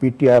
PTI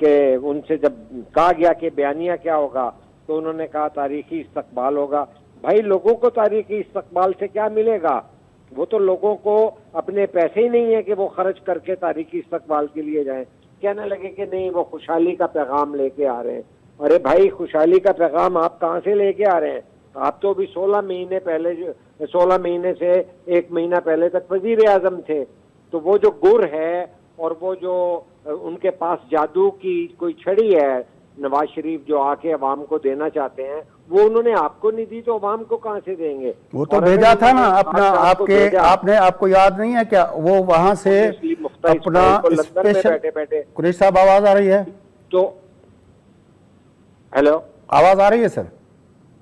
کہ ان سے جب کہا گیا کہ بیانیہ کیا ہوگا تو انہوں نے کہا تاریخی استقبال ہوگا. بھائی لوگوں کو تاریخی استقبال سے کیا ملے گا؟ وہ تو لوگوں کو اپنے پیسے ہی نہیں ہے کہ وہ خرچ کر کے تاریخی استقبال کے لیے جائیں. کہنے لگے کہ نہیں وہ خوشحالی کا پیغام لے کے آ رہے ہیں. ارے بھائی خوشحالی کا پیغام آپ کہاں سے لے کے آ رہے ہیں؟ آپ تو ابھی 16 مہینے سے 1 مہینہ پہلے تک وزیر اعظم تھے. تو وہ جو گر ہے اور وہ جو ان کے پاس جادو کی کوئی چھڑی ہے نواز شریف جو آ کے عوام کو دینا چاہتے ہیں وہ انہوں نے آپ کو نہیں دی تو عوام کو کہاں سے دیں گے؟ وہ تو بھیجا تھا نا اپنا آپ کو یاد نہیں ہے کیا وہ وہاں سے اپنا اسپیشل. قریش صاحب آواز آ رہی ہے؟ تو ہیلو آواز آ رہی ہے سر؟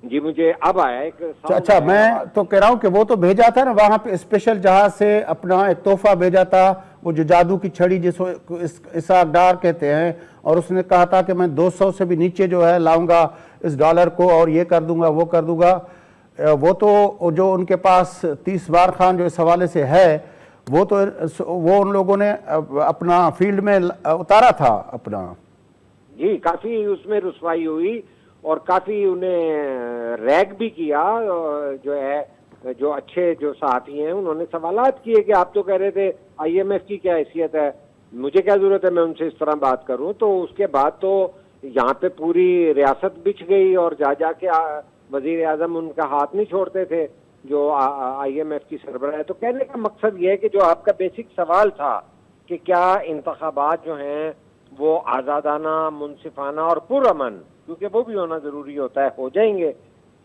جی مجھے اب آیا ایک. اچھا میں تو کہہ رہا ہوں کہ وہ تو بھیجا تھا نا وہاں پہ اسپیشل جہاز سے اپنا ایک تحفہ بھیجا تھا وہ جو جادو کی چھڑی جس کو اسحاق ڈار کہتے ہیں اور اس نے کہا تھا کہ میں 200 سے بھی نیچے جو ہے لاؤں گا اس ڈالر کو اور یہ کر دوں گا وہ کر دوں گا. وہ تو جو ان کے پاس 30 بار خان جو اس حوالے سے ہے وہ تو وہ ان لوگوں نے اپنا فیلڈ میں اتارا تھا اپنا. جی کافی اس میں رسوائی ہوئی اور کافی انہیں ریگ بھی کیا. جو ہے جو اچھے جو صحافی ہیں انہوں نے سوالات کیے کہ آپ تو کہہ رہے تھے IMF کی کیا حیثیت ہے, مجھے کیا ضرورت ہے میں ان سے اس طرح بات کروں. تو اس کے بعد تو یہاں پہ پوری ریاست بچ گئی اور جا کے وزیر اعظم ان کا ہاتھ نہیں چھوڑتے تھے جو IMF کی سربراہ ہے. تو کہنے کا مقصد یہ ہے کہ جو آپ کا بیسک سوال تھا کہ کیا انتخابات جو ہیں وہ آزادانہ, منصفانہ اور پرامن, کیونکہ وہ بھی ہونا ضروری ہوتا ہے, ہو جائیں گے.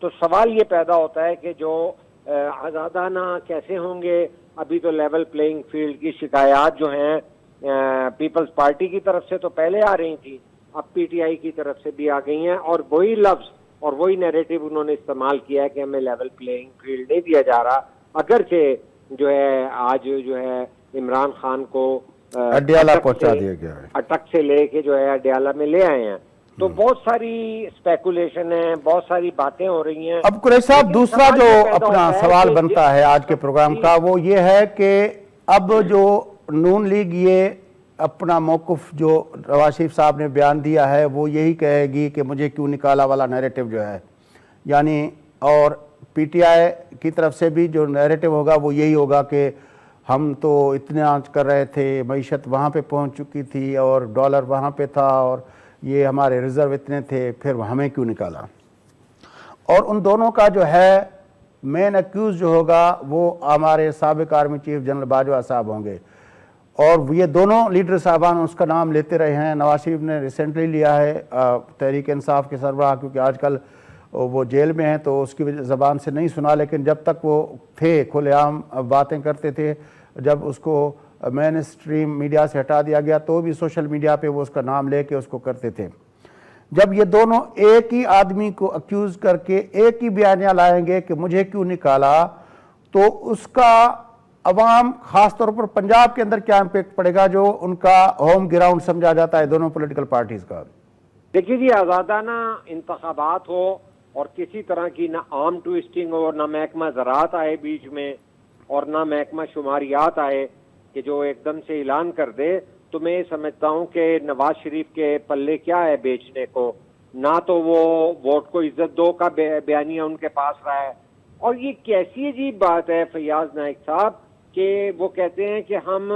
تو سوال یہ پیدا ہوتا ہے کہ جو آزادانہ کیسے ہوں گے. ابھی تو لیول پلینگ فیلڈ کی شکایات جو ہیں پیپلز پارٹی کی طرف سے تو پہلے آ رہی تھی, اب PTI کی طرف سے بھی آ گئی ہیں اور وہی لفظ اور وہی نیریٹو انہوں نے استعمال کیا ہے کہ ہمیں لیول پلینگ فیلڈ نہیں دیا جا رہا. اگرچہ جو ہے آج جو ہے عمران خان کو اڈیالہ پہنچا دیا گیا ہے, اٹک سے لے کے جو ہے اڈیالہ میں لے آئے ہیں. تو بہت ساری اسپیکولیشن ہے, بہت ساری باتیں ہو رہی ہیں. اب قریش صاحب دوسرا جو اپنا سوال بنتا ہے آج کے پروگرام کا وہ یہ ہے کہ اب جو نون لیگ یہ اپنا موقف جو نواز شریف صاحب نے بیان دیا ہے وہ یہی کہے گی کہ مجھے کیوں نکالا والا نیریٹو جو ہے, یعنی اور PTI کی طرف سے بھی جو نیریٹو ہوگا وہ یہی ہوگا کہ ہم تو اتنے آنچ کر رہے تھے, معیشت وہاں پہ پہنچ چکی تھی اور ڈالر وہاں پہ تھا اور یہ ہمارے ریزرو اتنے تھے, پھر ہمیں کیوں نکالا. اور ان دونوں کا جو ہے مین ایکیوز جو ہوگا وہ ہمارے سابق آرمی چیف جنرل باجوہ صاحب ہوں گے. اور یہ دونوں لیڈر صاحبان اس کا نام لیتے رہے ہیں. نواز شریف نے ریسنٹلی لیا ہے تحریک انصاف کے سربراہ, کیونکہ آج کل وہ جیل میں ہیں تو اس کی زبان سے نہیں سنا, لیکن جب تک وہ تھے کھلے عام باتیں کرتے تھے. جب اس کو مین اسٹریم میڈیا سے ہٹا دیا گیا تو بھی سوشل میڈیا پہ وہ اس کا نام لے کے اس کو کرتے تھے. جب یہ دونوں ایک ہی آدمی کو اکیوز کر کے ایک ہی بیانیہ لائیں گے کہ مجھے کیوں نکالا, تو اس کا عوام خاص طور پر پنجاب کے اندر کیا امپیکٹ پڑے گا جو ان کا ہوم گراؤنڈ سمجھا جاتا ہے دونوں پولیٹیکل پارٹیز کا. دیکھیے جی, آزادانہ انتخابات ہو اور کسی طرح کی نہ آرم ٹوئسٹنگ ہو, نہ محکمہ زراعت آئے بیچ میں اور نہ محکمہ شماریات آئے کہ جو ایک دم سے اعلان کر دے, تو میں یہ سمجھتا ہوں کہ نواز شریف کے پلے کیا ہے بیچنے کو. نہ تو وہ ووٹ کو عزت دو کا بیانیہ ان کے پاس رہا ہے. اور یہ کیسی عجیب بات ہے فیاض نائک صاحب کہ وہ کہتے ہیں کہ ہم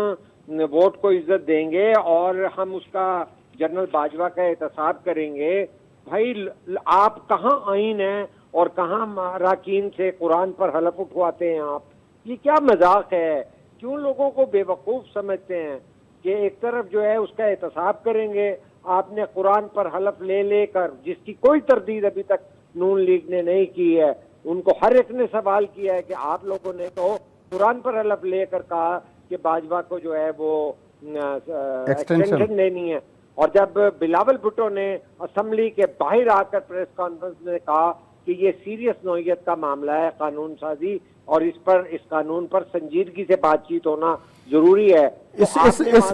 ووٹ کو عزت دیں گے اور ہم اس کا جنرل باجوہ کا احتساب کریں گے. بھائی آپ کہاں آئین ہیں اور کہاں اراکین سے قرآن پر حلف اٹھواتے ہیں آپ؟ یہ کیا مذاق ہے؟ کیوں لوگوں کو بے وقوف سمجھتے ہیں کہ ایک طرف جو ہے اس کا احتساب کریں گے. آپ نے قرآن پر حلف لے کر, جس کی کوئی تردید ابھی تک نون لیگ نے نہیں کی ہے, ان کو ہر ایک نے سوال کیا ہے کہ آپ لوگوں نے تو قرآن پر حلف لے کر کہا کہ باجوہ کو جو ہے وہ ایکسٹینشن دینی ہے. اور جب بلاول بھٹو نے اسمبلی کے باہر آ کر پریس کانفرنس میں کہا کہ یہ سیریس نوعیت کا معاملہ ہے قانون سازی اور اس قانون پر سنجیدگی سے بات چیت ہونا ضروری ہے. اس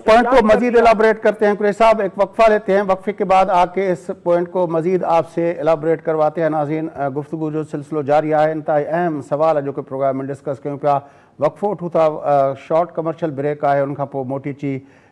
پوائنٹ کو مزید ایلابریٹ کرتے ہیں قریش صاحب, ایک وقفہ لیتے ہیں, وقفے کے بعد آ کے اس پوائنٹ کو مزید آپ سے ایلابریٹ کرواتے ہیں. ناظرین, گفتگو جو سلسلہ جاری ہے, انتہائی اہم سوال ہے جو کہ پروگرام میں ڈسکس کریں پیا. وقفو اٹھو تھا, شارٹ کمرشل بریک آئے, ان کا پو موٹی چی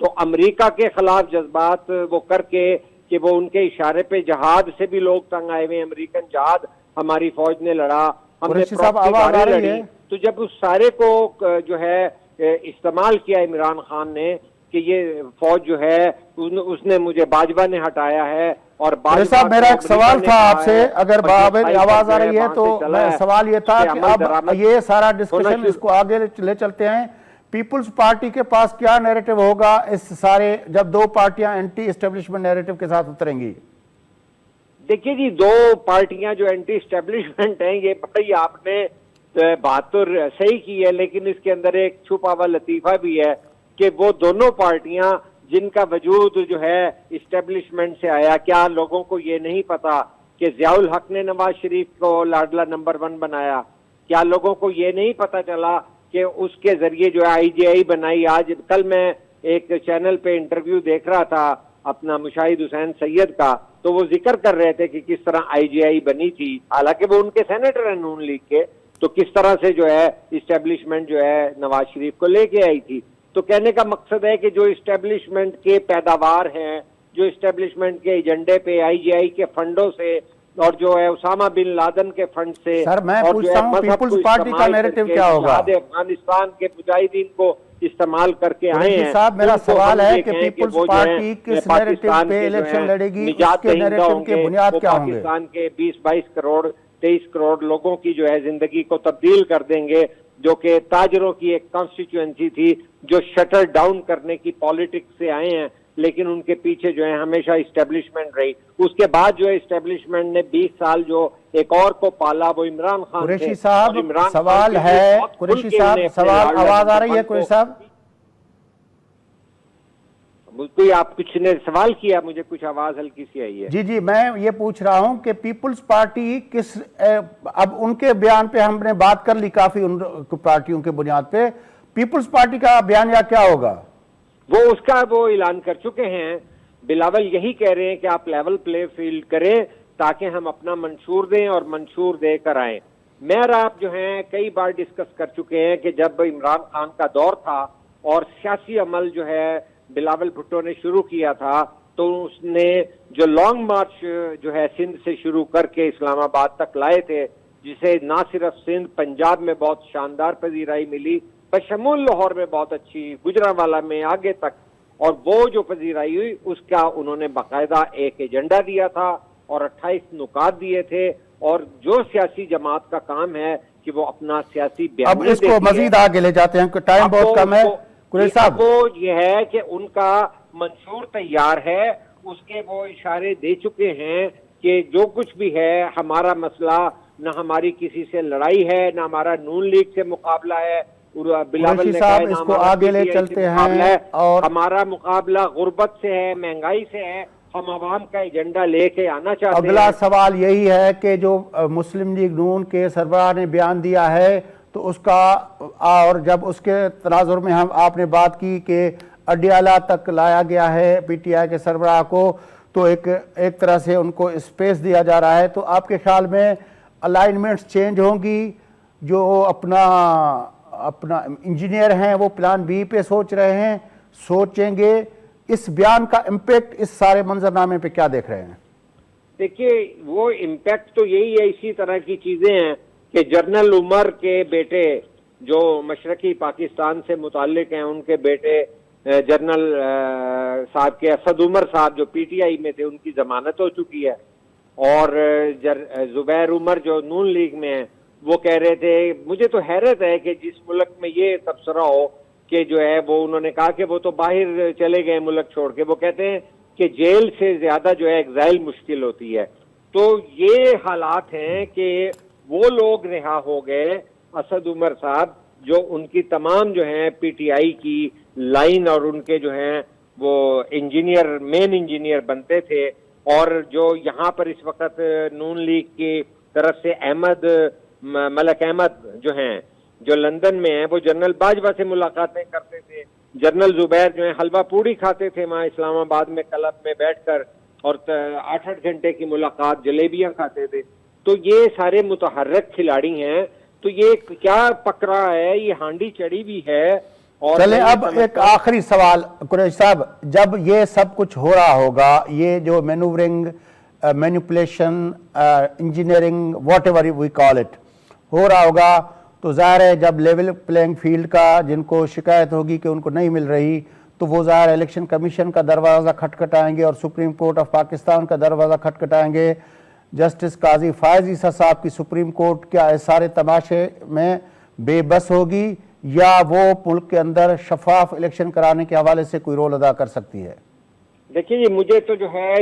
تو امریکہ کے خلاف جذبات وہ کر کے کہ وہ ان کے اشارے پہ جہاد سے بھی لوگ تنگ آئے ہوئے، امریکن جہاد ہماری فوج نے لڑا، ہم نے پراکسی لڑی، تو جب اس سارے کو جو ہے استعمال کیا عمران خان نے کہ یہ فوج جو ہے اس نے مجھے باجوہ نے ہٹایا ہے، اور صاحب میرا ایک سوال تھا آپ سے، اگر آواز آ رہی ہے تو سوال یہ تھا کہ اب یہ سارا ڈسکشن اس کو آگے لے چلتے ہیں، پیپلز پارٹی کے پاس کیا نیریٹو ہوگا اس سارے جب دو پارٹیاں اینٹی اسٹیبلشمنٹ نیریٹو کے ساتھ اتریں گی؟ دیکھیے جی، دو پارٹیاں جو اینٹی اسٹیبلشمنٹ ہیں، یہ بڑی آپ نے بات تو صحیح کی ہے، لیکن اس کے اندر ایک چھپا ہوا لطیفہ بھی ہے کہ وہ دونوں پارٹیاں جن کا وجود جو ہے اسٹیبلشمنٹ سے آیا، کیا لوگوں کو یہ نہیں پتا کہ ضیاء الحق نے نواز شریف کو لاڈلا نمبر 1 بنایا؟ کیا لوگوں کو یہ نہیں پتا چلا کہ اس کے ذریعے جو ہے IGI بنائی؟ آج کل میں ایک چینل پہ انٹرویو دیکھ رہا تھا اپنا مشاہد حسین سید کا، تو وہ ذکر کر رہے تھے کہ کس طرح IGI بنی تھی، حالانکہ وہ ان کے سینیٹر ہیں نون لیگ کے، تو کس طرح سے جو ہے اسٹیبلشمنٹ جو ہے نواز شریف کو لے کے آئی تھی۔ تو کہنے کا مقصد ہے کہ جو اسٹیبلشمنٹ کے پیداوار ہیں، جو اسٹیبلشمنٹ کے ایجنڈے پہ IGI کے فنڈوں سے اور جو ہے اسامہ بن لادن کے فنڈ سے، سر میں پوچھتا ہوں پیپلز پارٹی کا نیریٹو کیا ہوگا؟ افغانستان کے مجاہدین کو استعمال کر کے آئے ہیں۔ صاحب میرا سوال ہے کہ پیپلز پارٹی کس نیریٹو پہ الیکشن لڑے گی، اس کے نیریٹو کے بنیاد کیا ہوں گے؟ پاکستان کے 22 کروڑ 23 کروڑ لوگوں کی جو ہے زندگی کو تبدیل کر دیں گے، جو کہ تاجروں کی ایک کانسٹیچوئنسی تھی جو شٹر ڈاؤن کرنے کی پالیٹکس سے آئے ہیں، لیکن ان کے پیچھے جو ہے ہمیشہ اسٹیبلشمنٹ رہی۔ اس کے بعد جو ہے اسٹیبلشمنٹ نے 20 سال جو ایک اور کو پالا وہ عمران خان تھے۔ قریشی صاحب سوال ہے، قریشی صاحب سوال، آواز آ رہی ہے قریشی صاحب؟ کوئی آپ کچھ نے سوال کیا، مجھے کچھ آواز ہلکی سی آئی ہے۔ جی جی میں یہ پوچھ رہا ہوں کہ پیپلز پارٹی کس، اب ان کے بیان پہ ہم نے بات کر لی کافی، ان پارٹیوں کے بنیاد پہ پیپلز پارٹی کا بیانیہ کیا ہوگا؟ وہ اس کا وہ اعلان کر چکے ہیں، بلاول یہی کہہ رہے ہیں کہ آپ لیول پلے فیلڈ کریں تاکہ ہم اپنا منشور دیں اور منشور دے کر آئیں۔ میں اور آپ جو ہیں کئی بار ڈسکس کر چکے ہیں کہ جب عمران خان کا دور تھا اور سیاسی عمل جو ہے بلاول بھٹو نے شروع کیا تھا، تو اس نے جو لانگ مارچ جو ہے سندھ سے شروع کر کے اسلام آباد تک لائے تھے، جسے نہ صرف سندھ، پنجاب میں بہت شاندار پذیرائی ملی، بشمول لاہور میں بہت اچھی، گجرانوالہ میں آگے تک، اور وہ جو پذیرائی ہوئی اس کا انہوں نے باقاعدہ ایک ایجنڈا دیا تھا اور 28 نکات دیے تھے، اور جو سیاسی جماعت کا کام ہے کہ وہ اپنا سیاسی بیان اب اس کو مزید آگے لے جاتے ہیں، ٹائم بہت کم ہے قریشی صاحب۔ وہ یہ ہے کہ ان کا منشور تیار ہے، اس کے وہ اشارے دے چکے ہیں کہ جو کچھ بھی ہے ہمارا مسئلہ، نہ ہماری کسی سے لڑائی ہے، نہ ہمارا نون لیگ سے مقابلہ ہے، بلاول نے کہا اس کو آگے لے چلتے ہیں، اور ہمارا مقابلہ غربت سے ہے، مہنگائی سے ہے، ہم عوام کا ایجنڈا لے کے آنا چاہتے ہیں۔ اگلا سوال یہی ہے کہ جو مسلم لیگ نون کے سربراہ نے بیان دیا ہے تو اس کا، اور جب اس کے تناظر میں آپ نے بات کی کہ اڈیالہ تک لایا گیا ہے PTI کے سربراہ کو، تو ایک طرح سے ان کو اسپیس دیا جا رہا ہے، تو آپ کے خیال میں الائنمنٹس چینج ہوں گی؟ جو اپنا انجینئر ہیں وہ پلان B پہ سوچ رہے ہیں، سوچیں گے؟ اس بیان کا امپیکٹ اس سارے منظرنامے پہ کیا دیکھ رہے ہیں؟ دیکھیے وہ امپیکٹ تو یہی ہے، اسی طرح کی چیزیں ہیں کہ جنرل عمر کے بیٹے جو مشرقی پاکستان سے متعلق ہیں، ان کے بیٹے جنرل صاحب کے اسد عمر صاحب جو PTI میں تھے، ان کی ضمانت ہو چکی ہے، اور زبیر عمر جو نون لیگ میں ہیں وہ کہہ رہے تھے، مجھے تو حیرت ہے کہ جس ملک میں یہ تبصرہ ہو کہ جو ہے وہ انہوں نے کہا کہ وہ تو باہر چلے گئے ملک چھوڑ کے، وہ کہتے ہیں کہ جیل سے زیادہ جو ہے ایگزائل مشکل ہوتی ہے۔ تو یہ حالات ہیں کہ وہ لوگ رہا ہو گئے، اسد عمر صاحب جو ان کی تمام جو ہیں PTI کی لائن اور ان کے جو ہیں وہ انجینئر، مین انجینئر بنتے تھے، اور جو یہاں پر اس وقت نون لیگ کی طرف سے ملک احمد جو ہیں جو لندن میں ہیں، وہ جنرل باجوہ سے ملاقاتیں کرتے تھے، جنرل زبیر جو ہیں حلوہ پوڑی کھاتے تھے وہاں اسلام آباد میں کلب میں بیٹھ کر، اور 8 گھنٹے کی ملاقات جلیبیاں کھاتے تھے۔ تو یہ سارے متحرک کھلاڑی ہیں، تو یہ کیا پکڑا ہے، یہ ہانڈی چڑھی بھی ہے اور چلیں اب ایک آخری سوال قریش صاحب، جب یہ سب کچھ ہو رہا ہوگا، یہ جو manoeuvring, manipulation, engineering, whatever we call it ہو رہا ہوگا، تو ظاہر ہے جب لیول پلینگ فیلڈ کا جن کو شکایت ہوگی کہ ان کو نہیں مل رہی، تو وہ ظاہر الیکشن کمیشن کا دروازہ کھٹکھٹائیں گے اور سپریم کورٹ آف پاکستان کا دروازہ کھٹکھٹائیں گے. جسٹس قاضی فائز عیسیٰ صاحب کی سپریم کورٹ کیا اس سارے تماشے میں بے بس ہوگی، یا وہ ملک کے اندر شفاف الیکشن کرانے کے حوالے سے کوئی رول ادا کر سکتی ہے؟ دیکھیے یہ مجھے تو جو ہے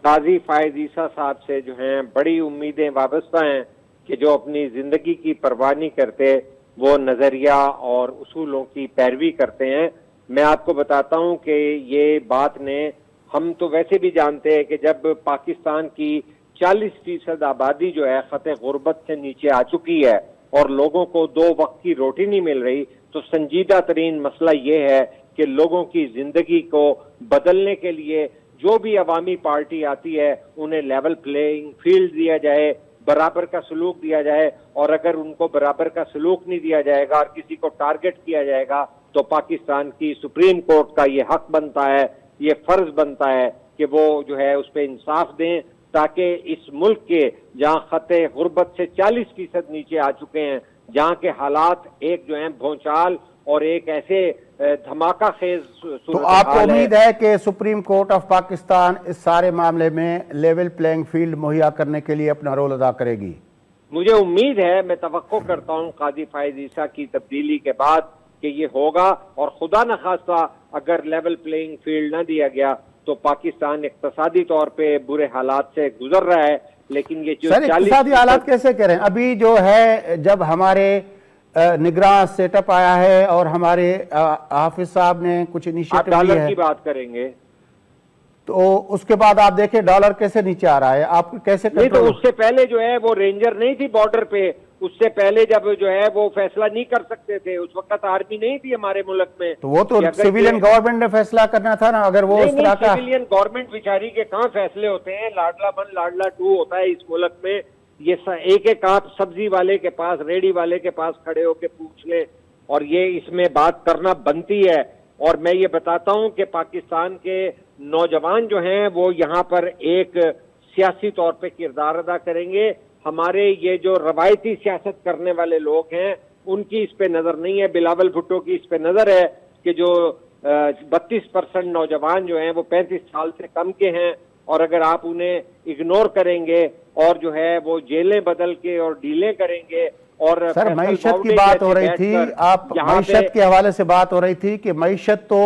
قاضی فائز عیسیٰ صاحب سے جو ہیں بڑی امیدیں وابستہ ہیں کہ جو اپنی زندگی کی پرواہ نہیں کرتے، وہ نظریہ اور اصولوں کی پیروی کرتے ہیں. میں آپ کو بتاتا ہوں کہ یہ بات نے، ہم تو ویسے بھی جانتے ہیں کہ جب پاکستان کی 40% آبادی جو ہے خط غربت سے نیچے آ چکی ہے اور لوگوں کو 2 وقت کی روٹی نہیں مل رہی، تو سنجیدہ ترین مسئلہ یہ ہے کہ لوگوں کی زندگی کو بدلنے کے لیے جو بھی عوامی پارٹی آتی ہے انہیں لیول پلینگ فیلڈ دیا جائے، برابر کا سلوک دیا جائے. اور اگر ان کو برابر کا سلوک نہیں دیا جائے گا اور کسی کو ٹارگٹ کیا جائے گا تو پاکستان کی سپریم کورٹ کا یہ حق بنتا ہے، یہ فرض بنتا ہے کہ وہ جو ہے اس پہ انصاف دیں، تاکہ اس ملک کے جہاں خط غربت سے 40% نیچے آ چکے ہیں، جہاں کے حالات ایک جو ہیں بھونچال اور ایک ایسے دھماکہ خیز تو آپ کو امید ہے کہ سپریم کورٹ آف پاکستان اس سارے معاملے میں لیول پلینگ فیلڈ مہیا کرنے کے لیے اپنا رول ادا کرے گی؟ مجھے امید ہے، میں توقع کرتا ہوں قاضی فائز عیسیٰ کی تبدیلی کے بعد کہ یہ ہوگا. اور خدا نخواستہ اگر لیول پلینگ فیلڈ نہ دیا گیا تو پاکستان اقتصادی طور پہ برے حالات سے گزر رہا ہے. لیکن یہ جو سر اقتصادی حالات کیسے کہہ رہے ہیں؟ ابھی جو ہے جب ہمارے نگراں سیٹ اپ آیا ہے اور ہمارے حافظ صاحب نے کچھ انیشیٹو ڈالر لیے کی ہیں، بات کریں گے تو اس کے بعد آپ دیکھیں ڈالر کیسے نیچے آ رہا ہے، آپ کیسے نہیں تو کنٹرول؟ اس سے پہلے جو ہے وہ رینجر نہیں تھی بارڈر پہ، اس سے پہلے جب جو ہے وہ فیصلہ نہیں کر سکتے تھے، اس وقت آرمی نہیں تھی ہمارے ملک میں. تو وہ تو سیویلین گورنمنٹ نے فیصلہ کرنا تھا نا، اگر وہ اس طرح کا. سیویلین گورنمنٹ بیچاری کے کہاں فیصلے ہوتے ہیں، لاڈلا 1 لاڈلا 2 ہوتا ہے اس ملک میں. یہ ایک آپ سبزی والے کے پاس، ریڑی والے کے پاس کھڑے ہو کے پوچھ لیں، اور یہ اس میں بات کرنا بنتی ہے. اور میں یہ بتاتا ہوں کہ پاکستان کے نوجوان جو ہیں وہ یہاں پر ایک سیاسی طور پہ کردار ادا کریں گے. ہمارے یہ جو روایتی سیاست کرنے والے لوگ ہیں ان کی اس پہ نظر نہیں ہے. بلاول بھٹو کی اس پہ نظر ہے کہ جو 32% نوجوان جو ہیں وہ 35 سال سے کم کے ہیں، اور اگر آپ انہیں اگنور کریں گے اور جو ہے وہ جیلیں بدل کے اور ڈیلیں کریں گے. اور سر معیشت کی بات ہو رہی تھی، آپ معیشت کے حوالے سے بات ہو رہی تھی کہ معیشت تو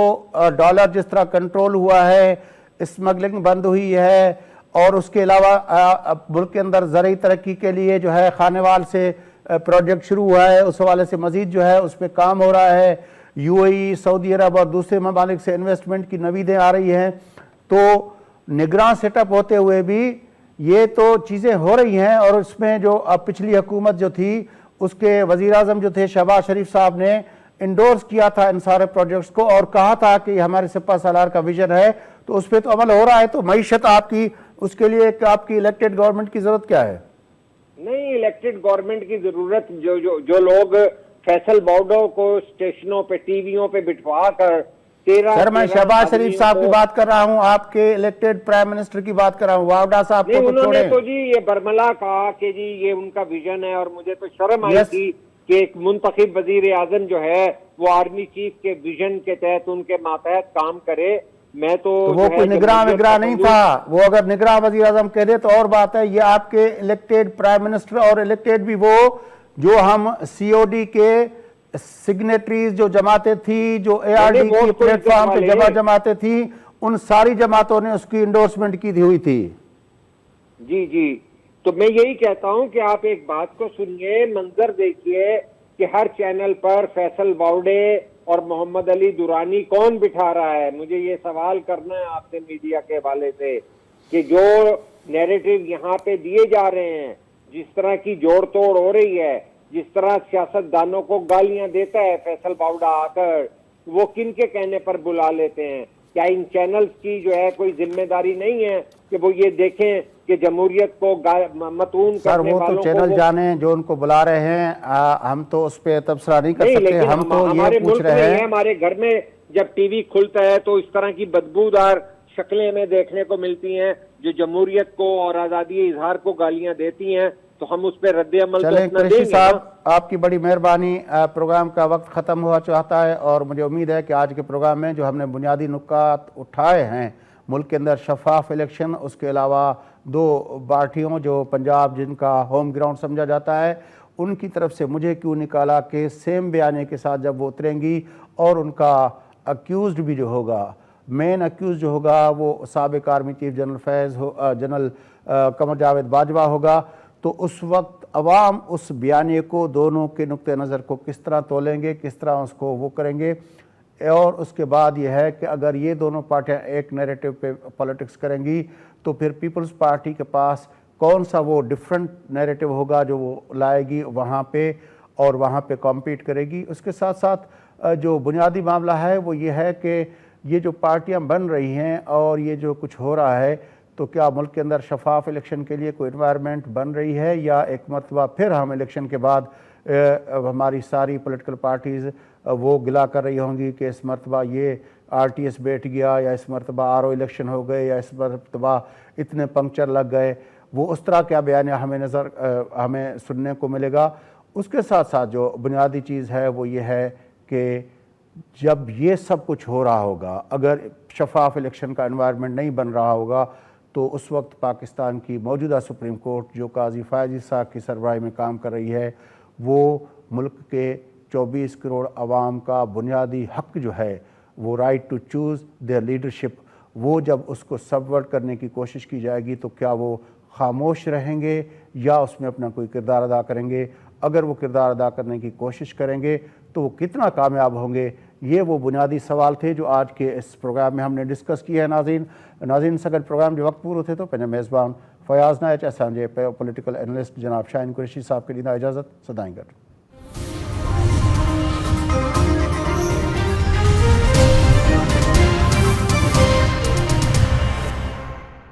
ڈالر جس طرح کنٹرول ہوا ہے، اسمگلنگ بند ہوئی ہے، اور اس کے علاوہ ملک کے اندر زرعی ترقی کے لیے جو ہے خانوال سے پروجیکٹ شروع ہوا ہے، اس حوالے سے مزید جو ہے اس پہ کام ہو رہا ہے. یو اے ای، سعودی عرب اور دوسرے ممالک سے انویسٹمنٹ کی نویدیں آ رہی ہیں. تو نگراں سیٹ اپ ہوتے ہوئے بھی یہ تو چیزیں ہو رہی ہیں، اور اس میں جو پچھلی حکومت جو تھی اس کے وزیراعظم جو تھے شہباز شریف صاحب نے انڈورس کیا تھا ان سارے پروجیکٹس کو اور کہا تھا کہ یہ ہمارے سپہ سالار کا ویژن ہے. تو اس پہ تو عمل ہو رہا ہے. تو معیشت آپ کی، اس کے لیے آپ کی الیکٹڈ گورنمنٹ کی ضرورت کیا ہے؟ نہیں، الیکٹڈ گورنمنٹ کی ضرورت جو لوگ فیصل باؤڈو کو اسٹیشنوں پہ ٹی ویوں پہ بٹھوا کر سر میں شہباز شریف صاحب کی بات کر رہا ہوں، آپ کے الیکٹڈ پرائم منسٹر کی بات کر رہا ہوں. واوڈا صاحب کو تو انہوں نے چھوڑیں. تو جی یہ برملا کہا کہ جی یہ ان کا ویژن ہے، اور مجھے تو شرم آئی تھی کہ ایک منتخب وزیر اعظم جو ہے وہ آرمی چیف کے ویژن کے تحت ان کے ماتحت کام کرے. میں تو وہ کوئی نگراں نہیں تھا. وہ اگر نگراں وزیر اعظم کہہ دے تو اور بات ہے. یہ آپ کے الیکٹڈ پرائم منسٹر، اور الیکٹڈ بھی وہ جو ہم سی او ڈی کے سگنیٹریز جو جماعتیں تھی، جو اے آر ڈی کی پلیٹ فارم پہ جماعتیں تھیں، ان ساری جماعتوں نے اس کی انڈورسمنٹ کی ہوئی تھی. جی جی، تو میں یہی کہتا ہوں کہ آپ ایک بات کو سنیے، منظر دیکھیے کہ ہر چینل پر فیصل باؤڈے اور محمد علی دورانی کون بٹھا رہا ہے. مجھے یہ سوال کرنا ہے آپ سے میڈیا کے حوالے سے کہ جو نیریٹو یہاں پہ دیے جا رہے ہیں، جس طرح کی جوڑ توڑ ہو رہی ہے، جس طرح سیاست دانوں کو گالیاں دیتا ہے فیصل باؤڈا آ کر، وہ کن کے کہنے پر بلا لیتے ہیں. کیا ان چینلز کی جو ہے کوئی ذمہ داری نہیں ہے کہ وہ یہ دیکھیں کہ جمہوریت کو متون سر کرنے وہ تو والوں چینل کو جانے جو ان کو بلا رہے ہیں، ہم تو اس پہ تبصرہ نہیں کر نہیں، سکتے، لیکن ہم تو ہمارے یہ پوچھ ملک میں رہے یہ ہے، ہیں۔ ہمارے گھر میں جب ٹی وی کھلتا ہے تو اس طرح کی بدبودار شکلیں ہمیں دیکھنے کو ملتی ہیں جو جمہوریت کو اور آزادی اظہار کو گالیاں دیتی ہیں، تو ہم اس پہ رد عمل تو چلیں اپنا قریشی دیں گے صاحب، نا۔ آپ کی بڑی مہربانی، پروگرام کا وقت ختم ہوا چاہتا ہے، اور مجھے امید ہے کہ آج کے پروگرام میں جو ہم نے بنیادی نکات اٹھائے ہیں، ملک کے اندر شفاف الیکشن، اس کے علاوہ دو پارٹیوں جو پنجاب جن کا ہوم گراؤنڈ سمجھا جاتا ہے، ان کی طرف سے مجھے کیوں نکالا کہ سیم بیانے کے ساتھ جب وہ اتریں گی اور ان کا اکیوزڈ بھی جو ہوگا، مین اکیوز جو ہوگا وہ سابق army chief general Qamar Javed Bajwa ہوگا، تو اس وقت عوام اس بیانیے کو، دونوں کے نقطہ نظر کو کس طرح تولیں گے، کس طرح اس کو وہ کریں گے، اور اس کے بعد یہ ہے کہ اگر یہ دونوں پارٹیاں ایک نیریٹو پہ پالیٹکس کریں گی تو پھر پیپلز پارٹی کے پاس کون سا وہ ڈیفرنٹ نیریٹو ہوگا جو وہ لائے گی وہاں پہ، اور وہاں پہ کمپیٹ کرے گی۔ اس کے ساتھ ساتھ جو بنیادی معاملہ ہے وہ یہ ہے کہ یہ جو پارٹیاں بن رہی ہیں اور یہ جو کچھ ہو رہا ہے، تو کیا ملک کے اندر شفاف الیکشن کے لیے کوئی انوائرمنٹ بن رہی ہے، یا ایک مرتبہ پھر ہم الیکشن کے بعد ہماری ساری پولیٹیکل پارٹیز وہ گلا کر رہی ہوں گی کہ اس مرتبہ یہ آر ٹی ایس بیٹھ گیا، یا اس مرتبہ آر او الیکشن ہو گئے، یا اس مرتبہ اتنے پنکچر لگ گئے، وہ اس طرح کیا بیانیہ ہمیں سننے کو ملے گا۔ اس کے ساتھ ساتھ جو بنیادی چیز ہے وہ یہ ہے کہ جب یہ سب کچھ ہو رہا ہوگا، اگر شفاف الیکشن کا انوائرمنٹ نہیں بن رہا ہوگا، تو اس وقت پاکستان کی موجودہ سپریم کورٹ جو قاضی فائز صاحب کی سربراہی میں کام کر رہی ہے، وہ ملک کے 24 کروڑ عوام کا بنیادی حق جو ہے، وہ right to choose their leadership, وہ جب اس کو سبورٹ کرنے کی کوشش کی جائے گی تو کیا وہ خاموش رہیں گے یا اس میں اپنا کوئی کردار ادا کریں گے؟ اگر وہ کردار ادا کرنے کی کوشش کریں گے تو وہ کتنا کامیاب ہوں گے؟ یہ وہ بنیادی سوال تھے جو آج کے اس پروگرام میں ہم نے ڈسکس کیے ہیں۔ ناظرین سگر پروگرام جو وقت پورو تھے تو پنجاب میزبان فیاض نائچ اسانجے پولیٹیکل اینالسٹ جناب شاہین قریشی صاحب کے لیے اجازت سدائیں گٹ۔